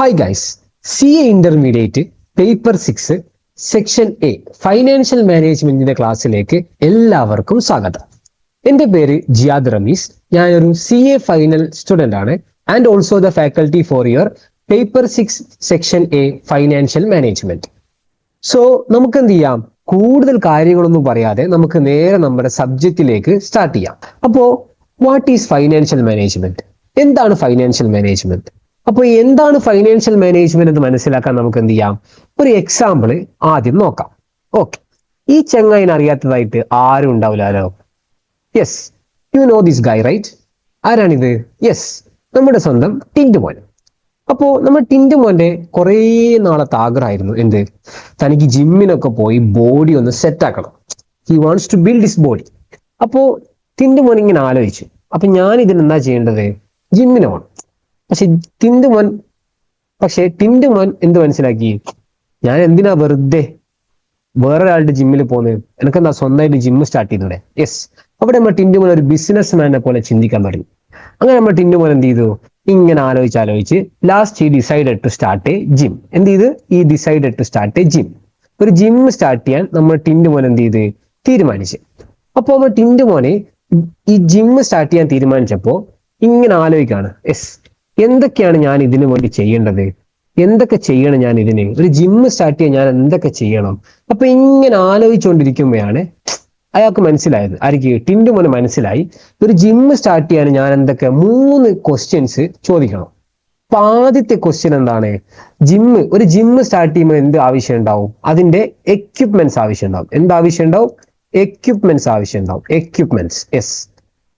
Hi guys, CA intermediate paper 6 section A financial മാനേജ്മെന്റിന്റെ ക്ലാസ്സിലേക്ക് എല്ലാവർക്കും സ്വാഗതം. എൻ്റെ പേര് ജിയാദ് റമീസ്. ഞാനൊരു CA ഫൈനൽ സ്റ്റുഡൻ്റ് ആണ് and also the faculty for your paper 6 section A financial management. So നമുക്ക് എന്ത് ചെയ്യാം, കൂടുതൽ കാര്യങ്ങളൊന്നും പറയാതെ നമുക്ക് നേരെ നമ്മുടെ സബ്ജക്റ്റിലേക്ക് സ്റ്റാർട്ട് ചെയ്യാം. അപ്പോൾ വാട്ട് ഈസ് ഫൈനാൻഷ്യൽ മാനേജ്മെന്റ്? എന്താണ് ഫൈനാൻഷ്യൽ മാനേജ്മെന്റ്? അപ്പോൾ എന്താണ് ഫൈനാൻഷ്യൽ മാനേജ്മെന്റ് എന്ന് മനസ്സിലാക്കാൻ നമുക്ക് എന്ത് ചെയ്യാം, ഒരു എക്സാമ്പിൾ ആദ്യം നോക്കാം. ഓക്കെ, ഈ ചങ്ങായിനെ അറിയാത്തതായിട്ട് ആരും ഉണ്ടാവില്ലല്ലോ. Yes, you know this guy right? ആരാണിത്? യെസ്, നമ്മുടെ സ്വന്തം ടിൻറ്റുമോൻ. അപ്പോൾ നമ്മുടെ ടിൻറ്റുമോന്റെ കുറേ നാളത്തെ ആഗ്രഹമായിരുന്നു എന്ത്, തനിക്ക് ജിമ്മിനൊക്കെ പോയി ബോഡി ഒന്ന് സെറ്റ് ആക്കണം. He wants to build his body. അപ്പോൾ ടിൻറ്റുമോൻ ഇങ്ങനെ ആലോചിച്ചു, അപ്പൊ ഞാൻ ഇതിന് എന്താ ചെയ്യേണ്ടത്? ജിമ്മിന് പോകണം. പക്ഷെ ടിൻറ്റുമോൻ എന്ത് മനസ്സിലാക്കി, ഞാൻ എന്തിനാ വെറുതെ വേറൊരാളുടെ ജിമ്മിൽ പോകുന്നത്, എനിക്കെന്താ സ്വന്തമായിട്ട് ജിമ്മ് സ്റ്റാർട്ട് ചെയ്തൂടെ? യെസ്, അവിടെ നമ്മൾ ടിൻറ്റുമോൻ ഒരു ബിസിനസ് മാനെ പോലെ ചിന്തിക്കാൻ തുടങ്ങി. അങ്ങനെ നമ്മൾ ടിൻറ്റുമോൻ എന്ത് ചെയ്തു, ഇങ്ങനെ ആലോചിച്ച് last I decided to start a gym. എന്ത് ചെയ്ത്? I decided to start a gym. ഒരു ജിമ്മ് സ്റ്റാർട്ട് ചെയ്യാൻ നമ്മൾ ടിൻറ്റുമോൻ എന്ത് ചെയ്ത് തീരുമാനിച്ചു. അപ്പോൾ നമ്മൾ ടിൻറ്റുമോനെ ഈ ജിമ്മ് സ്റ്റാർട്ട് ചെയ്യാൻ തീരുമാനിച്ചപ്പോൾ ഇങ്ങനെ ആലോചിക്കാണ്, യെസ്, എന്തൊക്കെയാണ് ഞാൻ ഇതിനു വേണ്ടി ചെയ്യേണ്ടത്, എന്തൊക്കെ ചെയ്യണം ഞാൻ ഇതിന്, ഒരു ജിമ്മ് സ്റ്റാർട്ട് ചെയ്യാൻ ഞാൻ എന്തൊക്കെ ചെയ്യണം? അപ്പൊ ഇങ്ങനെ ആലോചിച്ചുകൊണ്ടിരിക്കുമ്പോഴാണ് അയാൾക്ക് മനസ്സിലായത്, ആർക്ക്? ടിൻറ്റുമോന് മനസ്സിലായി, ഒരു ജിമ്മ് സ്റ്റാർട്ട് ചെയ്യാൻ ഞാൻ എന്തൊക്കെ 3 ക്വസ്റ്റ്യൻസ് ചോദിക്കണം. അപ്പൊ ആദ്യത്തെ ക്വസ്റ്റ്യൻ എന്താണ്? ഒരു ജിമ്മ് സ്റ്റാർട്ട് ചെയ്യുമ്പോൾ എന്ത് ആവശ്യം ഉണ്ടാവും? അതിന്റെ എക്യുപ്മെന്റ്സ് ആവശ്യം ഉണ്ടാവും. എന്ത് ആവശ്യം ഉണ്ടാവും? എക്യുപ്മെന്റ്സ് ആവശ്യം ഉണ്ടാവും. Equipments, yes.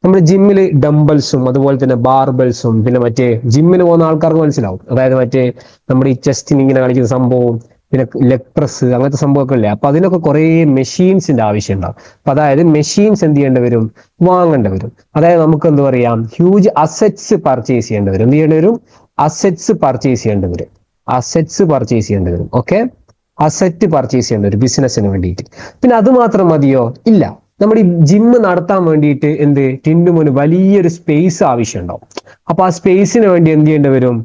നമ്മുടെ ജിമ്മിൽ ഡംബൽസും അതുപോലെ തന്നെ ബാർബൽസും, പിന്നെ മറ്റേ ജിമ്മിന് പോകുന്ന ആൾക്കാർക്ക് മനസ്സിലാവും, അതായത് മറ്റേ നമ്മുടെ ഈ ചെസ്റ്റിന് ഇങ്ങനെ കാണിക്കുന്ന സംഭവം, പിന്നെ ലെഗ് പ്രസ്, അങ്ങനത്തെ സംഭവമൊക്കെ ഇല്ലേ. അപ്പൊ അതിനൊക്കെ കുറേ മെഷീൻസിന്റെ ആവശ്യം ഉണ്ടാവും. അപ്പൊ അതായത് മെഷീൻസ് എന്ത് ചെയ്യേണ്ടി വരും? വാങ്ങേണ്ടി വരും. അതായത് നമുക്ക് എന്ത് പറയാം, ഹ്യൂജ് അസറ്റ്സ് പർച്ചേസ് ചെയ്യേണ്ടി വരും. എന്ത് ചെയ്യേണ്ടി വരും? അസറ്റ്സ് പർച്ചേസ് ചെയ്യേണ്ടി വരും. അസറ്റ്സ് പർച്ചേസ് ചെയ്യേണ്ടി വരും. ഓക്കെ, അസറ്റ് പർച്ചേസ് ചെയ്യേണ്ടി വരും ബിസിനസ്സിന് വേണ്ടിയിട്ട്. പിന്നെ അത് മാത്രം മതിയോ? ഇല്ല. നമ്മുടെ ഈ ജിമ്മ് നടത്താൻ വേണ്ടിയിട്ട് ടിൻറ്റുമോന് വലിയൊരു സ്പേസ് ആവശ്യം ഉണ്ടാവും. അപ്പൊ ആ സ്പേസിന് വേണ്ടി എന്ത് ചെയ്യേണ്ടി വരും?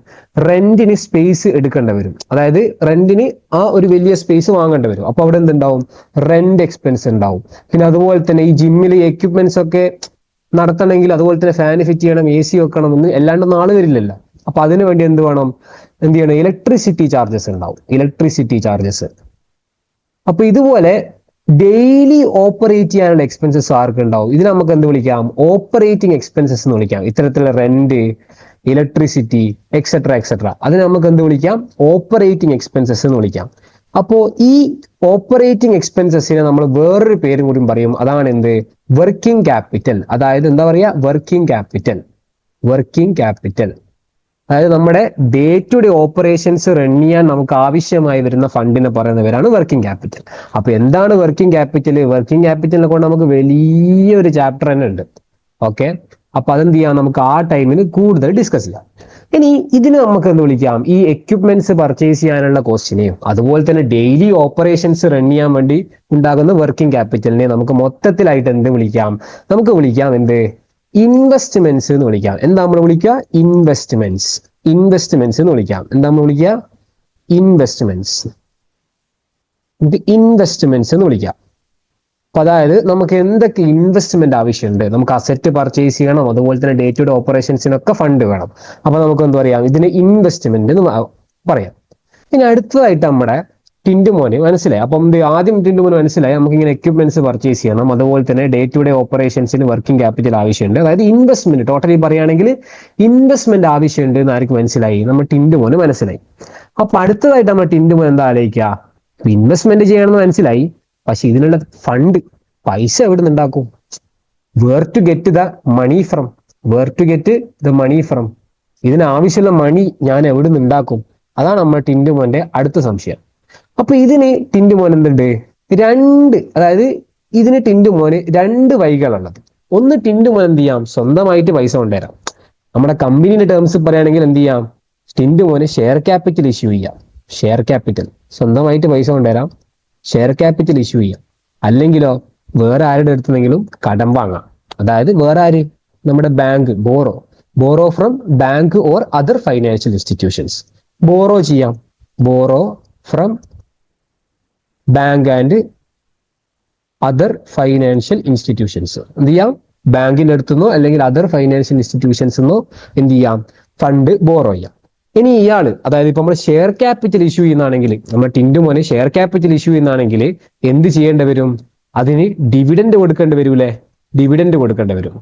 റെന്റിന് സ്പേസ് എടുക്കേണ്ടി വരും. അതായത് റെന്റിന് ആ ഒരു വലിയ സ്പേസ് വാങ്ങേണ്ടി വരും. അപ്പൊ അവിടെ എന്തുണ്ടാവും? റെന്റ് എക്സ്പെൻസ് ഉണ്ടാവും. പിന്നെ അതുപോലെ തന്നെ ഈ ജിമ്മിൽ എക്യുപ്മെന്റ്സ് ഒക്കെ നടത്തണമെങ്കിൽ അതുപോലെ തന്നെ ഫാൻ ഫിറ്റ് ചെയ്യണം, AC വെക്കണം എന്ന് എല്ലാണ്ടൊന്നും ആള് വരില്ലല്ലോ. അപ്പൊ അതിനു വേണ്ടി എന്ത് ചെയ്യണം? ഇലക്ട്രിസിറ്റി ചാർജസ് ഉണ്ടാവും. Electricity charges. അപ്പൊ ഇതുപോലെ ഡെയിലി ഓപ്പറേറ്റ് ചെയ്യാനുള്ള എക്സ്പെൻസസ് ആർക്ക് ഉണ്ടാവും? ഇതിന് നമുക്ക് എന്ത് വിളിക്കാം? ഓപ്പറേറ്റിംഗ് എക്സ്പെൻസസ് എന്ന് വിളിക്കാം. ഇത്തരത്തിലുള്ള റെന്റ്, ഇലക്ട്രിസിറ്റി, എക്സെട്ര എക്സെട്ര, അതിന് നമുക്ക് എന്ത് വിളിക്കാം? ഓപ്പറേറ്റിംഗ് എക്സ്പെൻസസ് എന്ന് വിളിക്കാം. അപ്പോ ഈ ഓപ്പറേറ്റിംഗ് എക്സ്പെൻസസിനെ നമ്മൾ വേറൊരു പേരും കൂടി പറയും. അതാണ് എന്ത്? Working capital. അതായത് എന്താ പറയാ? Working capital. വർക്കിംഗ് ക്യാപിറ്റൽ അതായത് നമ്മുടെ day to day operations run ചെയ്യാൻ നമുക്ക് ആവശ്യമായി വരുന്ന ഫണ്ടിനെ പറയുന്നവരാണ് വർക്കിംഗ് ക്യാപിറ്റൽ. അപ്പൊ എന്താണ് വർക്കിംഗ് ക്യാപിറ്റൽ? വർക്കിംഗ് ക്യാപിറ്റലിനെ കൊണ്ട് നമുക്ക് വലിയൊരു ചാപ്റ്റർ തന്നെ ഉണ്ട്. ഓക്കെ, അപ്പൊ അതെന്ത് ചെയ്യാം, നമുക്ക് ആ ടൈമിൽ കൂടുതൽ ഡിസ്കസ് ചെയ്യാം. ഇനി ഇതിന് നമുക്ക് എന്ത് വിളിക്കാം? ഈ എക്യുപ്മെന്റ്സ് പർച്ചേസ് ചെയ്യാനുള്ള കോസ്റ്റിനെയും അതുപോലെ തന്നെ ഡെയിലി ഓപ്പറേഷൻസ് റൺ ചെയ്യാൻ വേണ്ടി ഉണ്ടാകുന്ന വർക്കിംഗ് ക്യാപിറ്റലിനെ നമുക്ക് മൊത്തത്തിലായിട്ട് എന്ത് വിളിക്കാം? നമുക്ക് വിളിക്കാം എന്ത്? ഇൻവെസ്റ്റ്മെന്റ്സ് എന്ന് വിളിക്കാം. എന്താ നമ്മൾ വിളിക്കുക? ഇൻവെസ്റ്റ്മെന്റ്സ്. ഇൻവെസ്റ്റ്മെന്റ്സ് എന്ന് വിളിക്കാം. എന്താ നമ്മൾ വിളിക്കുക? ഇൻവെസ്റ്റ്മെന്റ്സ്. ഇൻവെസ്റ്റ്മെന്റ്സ് എന്ന് വിളിക്കാം. അപ്പൊ അതായത് നമുക്ക് എന്തൊക്കെ ഇൻവെസ്റ്റ്മെന്റ് ആവശ്യമുണ്ട്? നമുക്ക് അസറ്റ് പർച്ചേസ് ചെയ്യണം, അതുപോലെ തന്നെ ഡേ ടു ഡേ ഓപ്പറേഷൻസിനൊക്കെ ഫണ്ട് വേണം. അപ്പൊ നമുക്ക് എന്താ പറയാം? ഇതിന് ഇൻവെസ്റ്റ്മെന്റ് എന്ന് പറയാം. ഇനി അടുത്തതായിട്ട് നമ്മുടെ ടിൻറ്റുമോന് മനസ്സിലായി. അപ്പം ആദ്യം ടിൻറ്റുമോന് മനസ്സിലായി നമുക്ക് ഇങ്ങനെ എക്യുപ്മെന്റ്സ് പർച്ചേസ് ചെയ്യണം, അതുപോലെ തന്നെ ഡേ ടു ഡേ ഓപ്പറേഷൻസിന് വർക്കിംഗ് ക്യാപിറ്റൽ ആവശ്യമുണ്ട്. അതായത് ഇൻവെസ്റ്റ്മെന്റ് ടോട്ടലി പറയുകയാണെങ്കിൽ ഇൻവെസ്റ്റ്മെന്റ് ആവശ്യമുണ്ട് എന്ന് ആർക്ക് മനസ്സിലായി? നമ്മൾ ടിൻറ്റുമോന് മനസ്സിലായി. അപ്പൊ അടുത്തതായിട്ട് നമ്മൾ ടിൻറ്റുമോൻ എന്താ ആലോചിക്കുക? ഇൻവെസ്റ്റ്മെന്റ് ചെയ്യണമെന്ന് മനസ്സിലായി, പക്ഷെ ഇതിനുള്ള ഫണ്ട്, പൈസ എവിടെ നിന്ന് ഉണ്ടാക്കും? Where to get the money from? Where to get the money from? ഇതിനാവശ്യമുള്ള മണി ഞാൻ എവിടെ നിന്ന് ഉണ്ടാക്കും? അതാണ് നമ്മൾ ടിൻറ്റുമോന്റെ അടുത്ത സംശയം. അപ്പൊ ഇതിന് ടിൻറ്റുമോൻ എന്തുണ്ട്? അതായത് ഇതിന് ടിൻറ്റുമോന് 2 വഴികളുള്ളത്. ഒന്ന്, ടിൻറ്റുമോൻ എന്ത് ചെയ്യാം? സ്വന്തമായിട്ട് പൈസ കൊണ്ടുവരാം. നമ്മുടെ കമ്പനിയുടെ ടേംസ് പറയുകയാണെങ്കിൽ എന്ത് ചെയ്യാം? ടിൻറ്റുമോന് ഷെയർ ക്യാപിറ്റൽ ഇഷ്യൂ ചെയ്യാം. ഷെയർ ക്യാപിറ്റൽ, സ്വന്തമായിട്ട് പൈസ കൊണ്ടുവരാം, ഷെയർ ക്യാപിറ്റൽ ഇഷ്യൂ ചെയ്യാം. അല്ലെങ്കിലോ വേറെ ആരുടെ അടുത്തെങ്കിലും കടം വാങ്ങാം. അതായത് വേറെ ആര്? നമ്മുടെ bank, borrow from bank or other financial institutions. Borrow ചെയ്യാം. Borrow from bank and other financial institutions. എന്ത് ചെയ്യാം? ബാങ്കിന്റെ അടുത്തുനിന്നോ അല്ലെങ്കിൽ അതർ ഫൈനാൻഷ്യൽ ഇൻസ്റ്റിറ്റ്യൂഷൻസിന്നോ എന്ത് ചെയ്യാം? ഫണ്ട് ബോറോ ചെയ്യാം. ഇനി ഇയാള്, അതായത് ഇപ്പൊ നമ്മൾ ഷെയർ ക്യാപിറ്റൽ ഇഷ്യൂ ചെയ്യുന്നതാണെങ്കിൽ, നമ്മുടെ ടിൻഡു മോനെ ഷെയർ ക്യാപിറ്റൽ ഇഷ്യൂ ചെയ്യുന്നതാണെങ്കിൽ എന്ത് ചെയ്യേണ്ടി വരും? അതിന് ഡിവിഡൻഡ് കൊടുക്കേണ്ടി വരൂലേ? ഡിവിഡൻഡ് കൊടുക്കേണ്ടി വരും.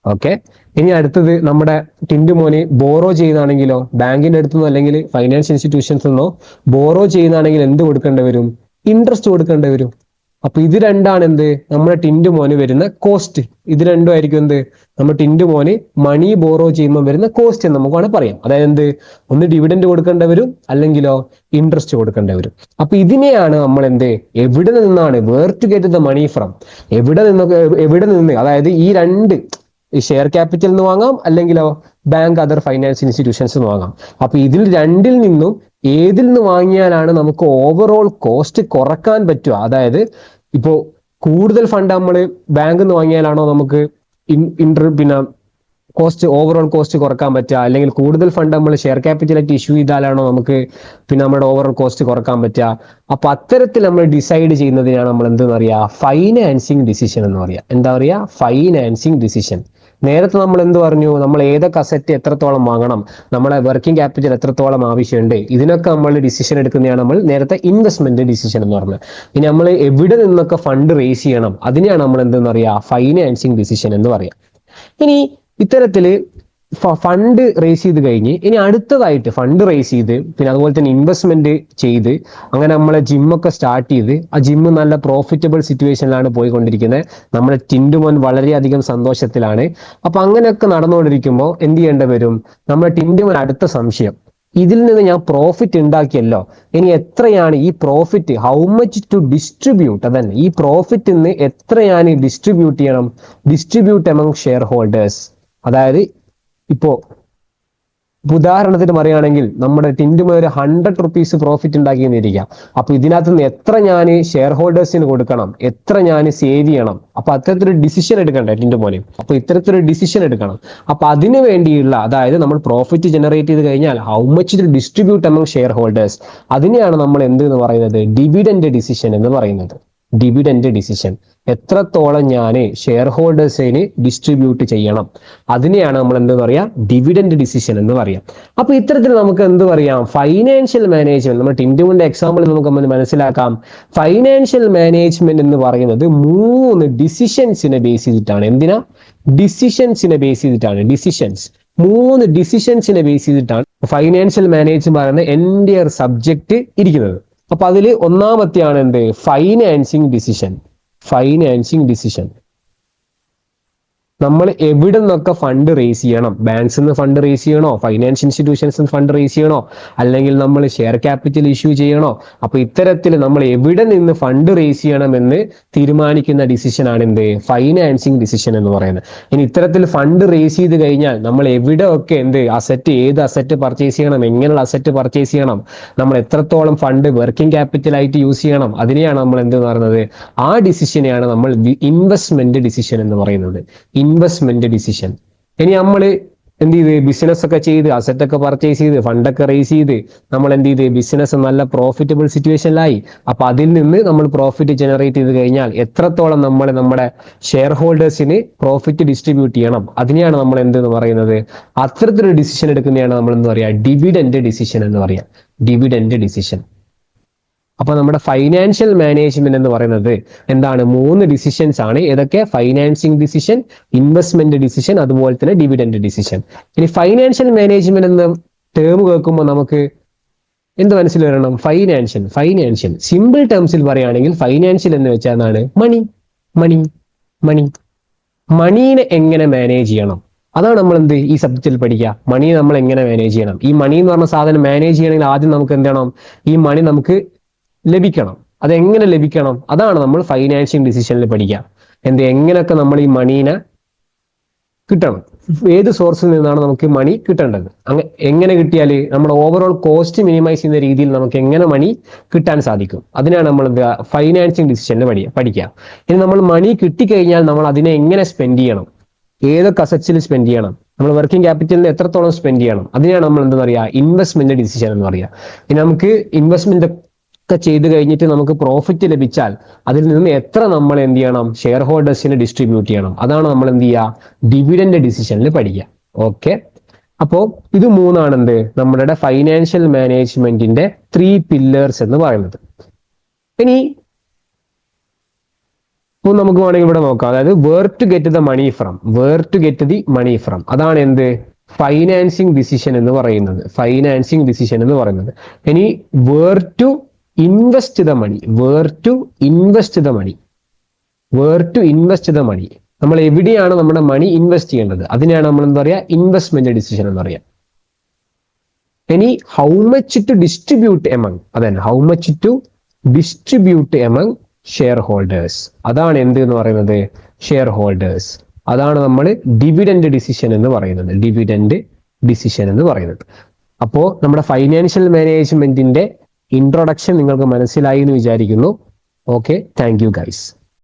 ഓക്കെ. ഇനി അടുത്തത് നമ്മുടെ ടിൻഡു മോന് ബോറോ ചെയ്യുന്നതാണെങ്കിലോ, ബാങ്കിന്റെ അടുത്തുനിന്നോ അല്ലെങ്കിൽ ഫൈനാൻഷ്യൽ ഇൻസ്റ്റിറ്റ്യൂഷൻസ് നിന്നോ ബോറോ ചെയ്യുന്നതാണെങ്കിൽ എന്ത് കൊടുക്കേണ്ടി വരും? ഇൻട്രസ്റ്റ് കൊടുക്കേണ്ടി വരും. അപ്പൊ ഇത് രണ്ടാണ് എന്ത്? നമ്മുടെ ടിൻഡു മോന് വരുന്ന കോസ്റ്റ്. ഇത് രണ്ടും ആയിരിക്കും എന്ത്? നമ്മുടെ ടിൻഡു മോന് മണി ബോറോ ചെയ്യുമ്പോൾ വരുന്ന കോസ്റ്റ് എന്ന് നമുക്ക് വേണമെങ്കിൽ പറയാം. അതായത് എന്ത്? ഒന്ന് ഡിവിഡൻഡ് കൊടുക്കേണ്ടി വരും, അല്ലെങ്കിലോ ഇൻട്രസ്റ്റ് കൊടുക്കേണ്ടി വരും. അപ്പൊ ഇതിനെയാണ് നമ്മൾ എന്ത്, എവിടെ നിന്നാണ്, where to get the money from, എവിടെ നിന്ന്, അതായത് ഈ രണ്ട്, ഈ ഷെയർ ക്യാപിറ്റൽ നിന്ന് വാങ്ങാം, അല്ലെങ്കിലോ ബാങ്ക് അതർ ഫൈനാൻഷ്യൽ ഇൻസ്റ്റിറ്റ്യൂഷൻസ് നിന്ന് വാങ്ങാം. അപ്പൊ ഇതിൽ രണ്ടിൽ നിന്നും ഏതിൽ നിന്ന് വാങ്ങിയാലാണ് നമുക്ക് ഓവറോൾ കോസ്റ്റ് കുറക്കാൻ പറ്റുക? അതായത് ഇപ്പോ കൂടുതൽ ഫണ്ട് നമ്മൾ ബാങ്കിൽ നിന്ന് വാങ്ങിയാലാണോ നമുക്ക് പിന്നെ കോസ്റ്റ്, ഓവറോൾ കോസ്റ്റ് കുറക്കാൻ പറ്റുക, അല്ലെങ്കിൽ കൂടുതൽ ഫണ്ട് നമ്മൾ ഷെയർ ക്യാപിറ്റലായിട്ട് ഇഷ്യൂ ചെയ്താലാണോ നമുക്ക് പിന്നെ നമ്മുടെ ഓവറോൾ കോസ്റ്റ് കുറക്കാൻ പറ്റുക? അപ്പൊ അത്തരത്തിൽ നമ്മൾ ഡിസൈഡ് ചെയ്യുന്നതിനാണ് നമ്മൾ എന്തെന്ന് പറയാ? ഫൈനാൻസിങ് ഡിസിഷൻ എന്ന് പറയാ. എന്താ പറയാ? Financing decision. നേരത്തെ നമ്മൾ എന്ത് പറഞ്ഞു? നമ്മൾ ഏതൊക്കെ അസറ്റ് എത്രത്തോളം വാങ്ങണം, നമ്മളെ വർക്കിംഗ് ക്യാപിറ്റൽ എത്രത്തോളം ആവശ്യമുണ്ട്, ഇതിനൊക്കെ നമ്മൾ ഡിസിഷൻ എടുക്കുന്നതാണ് നമ്മൾ നേരത്തെ ഇൻവെസ്റ്റ്മെന്റ് ഡിസിഷൻ എന്ന് പറഞ്ഞത്. ഇനി നമ്മൾ എവിടെ നിന്നൊക്കെ ഫണ്ട് റേസ് ചെയ്യണം, അതിനെയാണ് നമ്മൾ എന്തെന്ന് പറയാ? ഫൈനാൻസിങ് ഡിസിഷൻ എന്ന് പറയാം. ഇനി ഇത്തരത്തില് ഫണ്ട് റേസ് ചെയ്ത് കഴിഞ്ഞ് ഇനി അടുത്തതായിട്ട് ഫണ്ട് റേസ് ചെയ്ത് പിന്നെ അതുപോലെ തന്നെ ഇൻവെസ്റ്റ്മെന്റ് ചെയ്ത് അങ്ങനെ നമ്മളെ ജിമ്മൊക്കെ സ്റ്റാർട്ട് ചെയ്ത് ആ ജിമ്മ് നല്ല പ്രോഫിറ്റബിൾ സിറ്റുവേഷനിലാണ് പോയിക്കൊണ്ടിരിക്കുന്നത്. നമ്മുടെ ടിൻഡുമോൻ വളരെയധികം സന്തോഷത്തിലാണ്. അപ്പൊ അങ്ങനെയൊക്കെ നടന്നുകൊണ്ടിരിക്കുമ്പോൾ എന്ത് ചെയ്യേണ്ടി വരും? നമ്മുടെ ടിൻഡുമോൻ അടുത്ത സംശയം, ഇതിൽ നിന്ന് ഞാൻ പ്രോഫിറ്റ് ഉണ്ടാക്കിയല്ലോ, ഇനി എത്രയാണ് ഈ profit, how much to distribute, അതന്നെ ഈ പ്രോഫിറ്റ് നിന്ന് എത്ര ഞാൻ ഡിസ്ട്രിബ്യൂട്ട് ചെയ്യണം? Distribute among shareholders. അതായത് ഇപ്പോ ഉദാഹരണത്തിന് പറയുകയാണെങ്കിൽ നമ്മുടെ ടിൻഡുമോൻ ഒരു 100 റുപ്പീസ് പ്രോഫിറ്റ് ഉണ്ടാക്കിയെന്നിരിക്കാം. അപ്പൊ ഇതിനകത്ത് നിന്ന് എത്ര ഞാൻ ഷെയർ ഹോൾഡേഴ്സിന് കൊടുക്കണം, എത്ര ഞാൻ സേവ് ചെയ്യണം? അപ്പൊ അത്തരത്തിലൊരു ഡിസിഷൻ എടുക്കണ്ടേ ടിൻഡുമോന്? അപ്പൊ ഇത്തരത്തിലൊരു ഡിസിഷൻ എടുക്കണം. അപ്പൊ അതിനു വേണ്ടിയുള്ള, അതായത് നമ്മൾ പ്രോഫിറ്റ് ജനറേറ്റ് ചെയ്ത് കഴിഞ്ഞാൽ how much to distribute among shareholders, അതിനെയാണ് നമ്മൾ എന്ത് എന്ന് പറയുന്നത്? ഡിവിഡൻഡ് ഡിസിഷൻ എന്ന് പറയുന്നത്. Dividend decision. എത്രത്തോളം ഞാൻ ഷെയർ ഹോൾഡേഴ്സിന് ഡിസ്ട്രിബ്യൂട്ട് ചെയ്യണം, അതിനെയാണ് നമ്മൾ എന്ത് പറയാ? ഡിവിഡൻഡ് ഡിസിഷൻ എന്ന് പറയാം. അപ്പൊ ഇത്തരത്തിൽ നമുക്ക് എന്ത് പറയാം? ഫൈനാൻഷ്യൽ മാനേജ്മെന്റ്, നമ്മൾ ടിൻഡുവിന്റെ എക്സാമ്പിൾ നമുക്ക് മനസ്സിലാക്കാം. ഫൈനാൻഷ്യൽ മാനേജ്മെന്റ് എന്ന് പറയുന്നത് 3 ഡിസിഷൻസിനെ ബേസ് ചെയ്തിട്ടാണ്. എന്തിനാ? ഡിസിഷൻസിനെ ബേസ് ചെയ്തിട്ടാണ്. ഡിസിഷൻസ്, 3 ഡിസിഷൻസിനെ ബേസ് ചെയ്തിട്ടാണ് ഫൈനാൻഷ്യൽ മാനേജ്മെന്റ് പറയുന്ന എൻറ്റയർ സബ്ജക്ട് ഇരിക്കുന്നത്. അപ്പൊ അതിൽ ഒന്നാമത്തെയാണ് എന്ത്? Financing decision. Financing decision. നമ്മൾ എവിടെ നിന്നൊക്കെ ഫണ്ട് റേസ് ചെയ്യണം? ബാങ്ക്സിൽ നിന്ന് ഫണ്ട് റേസ് ചെയ്യണോ, ഫൈനാൻഷ്യൽ ഇൻസ്റ്റിറ്റ്യൂഷൻസ് ഫണ്ട് റേസ് ചെയ്യണോ, അല്ലെങ്കിൽ നമ്മൾ ഷെയർ ക്യാപിറ്റൽ ഇഷ്യൂ ചെയ്യണോ? അപ്പൊ ഇത്തരത്തിൽ നമ്മൾ എവിടെ നിന്ന് ഫണ്ട് റേസ് ചെയ്യണമെന്ന് തീരുമാനിക്കുന്ന ഡിസിഷനാണ് എന്ത്? ഫൈനാൻസിങ് ഡിസിഷൻ എന്ന് പറയുന്നത്. ഇനി ഇത്തരത്തിൽ ഫണ്ട് റേസ് ചെയ്ത് കഴിഞ്ഞാൽ നമ്മൾ എവിടെ ഒക്കെ എന്ത് അസറ്റ്, ഏത് അസറ്റ് പർച്ചേസ് ചെയ്യണം, എങ്ങനെയുള്ള അസറ്റ് പർച്ചേസ് ചെയ്യണം, നമ്മൾ എത്രത്തോളം ഫണ്ട് വർക്കിംഗ് ക്യാപിറ്റൽ ആയിട്ട് യൂസ് ചെയ്യണം, അതിനെയാണ് നമ്മൾ എന്ത് പറയുന്നത്? ആ ഡിസിഷനെയാണ് നമ്മൾ ഇൻവെസ്റ്റ്മെന്റ് ഡിസിഷൻ എന്ന് പറയുന്നത്. Investment decision. ഇനി നമ്മൾ എന്ത് ചെയ്ത് ബിസിനസ് ഒക്കെ ചെയ്ത് അസറ്റ് ഒക്കെ പർച്ചേസ് ചെയ്ത് ഫണ്ടൊക്കെ റേസ് ചെയ്ത് നമ്മൾ എന്ത് ചെയ്ത് ബിസിനസ് നല്ല പ്രോഫിറ്റബിൾ സിറ്റുവേഷനിലായി. അപ്പൊ അതിൽ നിന്ന് നമ്മൾ പ്രോഫിറ്റ് ജനറേറ്റ് ചെയ്ത് കഴിഞ്ഞാൽ എത്രത്തോളം നമ്മൾ നമ്മുടെ ഷെയർ ഹോൾഡേഴ്സിന് പ്രോഫിറ്റ് ഡിസ്ട്രിബ്യൂട്ട് ചെയ്യണം, അതിനെയാണ് നമ്മൾ എന്തെന്ന് പറയുന്നത്? അത്തരത്തിലൊരു ഡിസിഷൻ എടുക്കുന്നതാണ് നമ്മൾ എന്ന് പറയാ? ഡിവിഡൻഡ് ഡിസിഷൻ എന്ന് പറയാം. Dividend decision. അപ്പൊ നമ്മുടെ ഫൈനാൻഷ്യൽ മാനേജ്മെന്റ് എന്ന് പറയുന്നത് എന്താണ്? 3 ഡിസിഷൻസ് ആണ്. ഏതൊക്കെ? ഫൈനാൻസിങ് ഡിസിഷൻ, ഇൻവെസ്റ്റ്മെന്റ് ഡിസിഷൻ, അതുപോലെ തന്നെ ഡിവിഡൻഡ് ഡിസിഷൻ. ഇനി ഫൈനാൻഷ്യൽ മാനേജ്മെന്റ് എന്ന ടേം കേൾക്കുമ്പോൾ നമുക്ക് എന്ത് മനസ്സിൽ വരണം? ഫൈനാൻഷ്യൽ. ഫൈനാൻഷ്യൽ സിമ്പിൾ ടേംസിൽ പറയുകയാണെങ്കിൽ ഫൈനാൻഷ്യൽ എന്ന് വെച്ചാൽ എന്താണ്? മണി. മണി. മണി. മണീനെ എങ്ങനെ മാനേജ് ചെയ്യണം, അതാണ് നമ്മൾ എന്ത് ഈ സബ്ജക്റ്റിൽ പഠിക്കുക. മണി നമ്മൾ എങ്ങനെ മാനേജ് ചെയ്യണം. ഈ മണി എന്ന് പറഞ്ഞ സാധനം മാനേജ് ചെയ്യണമെങ്കിൽ ആദ്യം നമുക്ക് എന്ത് ചെയ്യണം? ഈ മണി നമുക്ക് ലഭിക്കണം. അതെങ്ങനെ ലഭിക്കണം? അതാണ് നമ്മൾ ഫൈനാൻഷ്യൽ ഡിസിഷനിൽ പഠിക്കുക. എങ്ങനെയൊക്കെ നമ്മൾ ഈ മണീനെ കിട്ടണം, ഏത് സോഴ്സിൽ നിന്നാണ് നമുക്ക് മണി കിട്ടേണ്ടത്, എങ്ങനെ കിട്ടിയാൽ നമ്മുടെ ഓവറോൾ കോസ്റ്റ് മിനിമൈസ് ചെയ്യുന്ന രീതിയിൽ നമുക്ക് എങ്ങനെ മണി കിട്ടാൻ സാധിക്കും, അതിനാണ് നമ്മൾ ഫൈനാൻഷ്യൽ ഡിസിഷനിൽ പഠിക്കുക. ഇനി നമ്മൾ മണി കിട്ടിക്കഴിഞ്ഞാൽ നമ്മൾ അതിനെ എങ്ങനെ സ്പെൻഡ് ചെയ്യണം, ഏതൊക്കെ അസറ്റ്സിൽ സ്പെൻഡ് ചെയ്യണം, നമ്മൾ വർക്കിംഗ് ക്യാപിറ്റലിന് എത്രത്തോളം സ്പെൻഡ് ചെയ്യണം, അതിനെയാണ് നമ്മൾ എന്താ പറയുക, ഇൻവെസ്റ്റ്മെന്റ് ഡിസിഷൻ എന്ന് പറയുക. ഇനി നമുക്ക് ഇൻവെസ്റ്റ്മെന്റ് ഒക്കെ ചെയ്ത് കഴിഞ്ഞിട്ട് നമുക്ക് പ്രോഫിറ്റ് ലഭിച്ചാൽ അതിൽ നിന്ന് എത്ര നമ്മൾ എന്ത് ചെയ്യണം, ഷെയർ ഹോൾഡേഴ്സിന് ഡിസ്ട്രിബ്യൂട്ട് ചെയ്യണം. അതാണ് നമ്മൾ എന്ത് ചെയ്യുക, ഡിവിഡൻഡ് ഡിസിഷനിൽ പഠിക്കുക. ഓക്കെ, അപ്പോൾ ഇത് മൂന്നാണ് എന്ത് നമ്മുടെ ഫൈനാൻഷ്യൽ മാനേജ്മെന്റിന്റെ 3 പില്ലേഴ്സ് എന്ന് പറയുന്നത്. ഇനി ഇപ്പോൾ നമുക്ക് വേണമെങ്കിൽ ഇവിടെ നോക്കാം, അതായത് where to get the money from, where to get the money from, അതാണ് എന്ത് ഫൈനാൻസിങ് ഡിസിഷൻ എന്ന് പറയുന്നത്, ഫൈനാൻസിങ് ഡിസിഷൻ എന്ന് പറയുന്നത്. ഇനി where to invest the money, where to invest the money, where to invest the money, നമ്മൾ എവിടെയാണ് നമ്മുടെ മണി ഇൻവെസ്റ്റ് ചെയ്യേണ്ടത്, അതിനെയാണ് നമ്മൾ എന്താ പറയുക, ഇൻവെസ്റ്റ്മെന്റ് ഡിസിഷൻ എന്ന് പറയുക. ഇനി how much to distribute among, അതന്നെ how much to distribute among shareholders, അതാണ് എന്ത് എന്ന് പറയുന്നത്, ഷെയർ ഹോൾഡേഴ്സ്. അതാണ് നമ്മൾ ഡിവിഡൻഡ് ഡിസിഷൻ എന്ന് പറയുന്നത്, ഡിവിഡൻഡ് ഡിസിഷൻ എന്ന് പറയുന്നത്. അപ്പോൾ നമ്മുടെ ഫൈനാൻഷ്യൽ മാനേജ്മെന്റിന്റെ ഇൻട്രൊഡക്ഷൻ നിങ്ങൾക്ക് മനസ്സിലായി എന്ന് വിചാരിക്കുന്നു. Okay, thank you guys.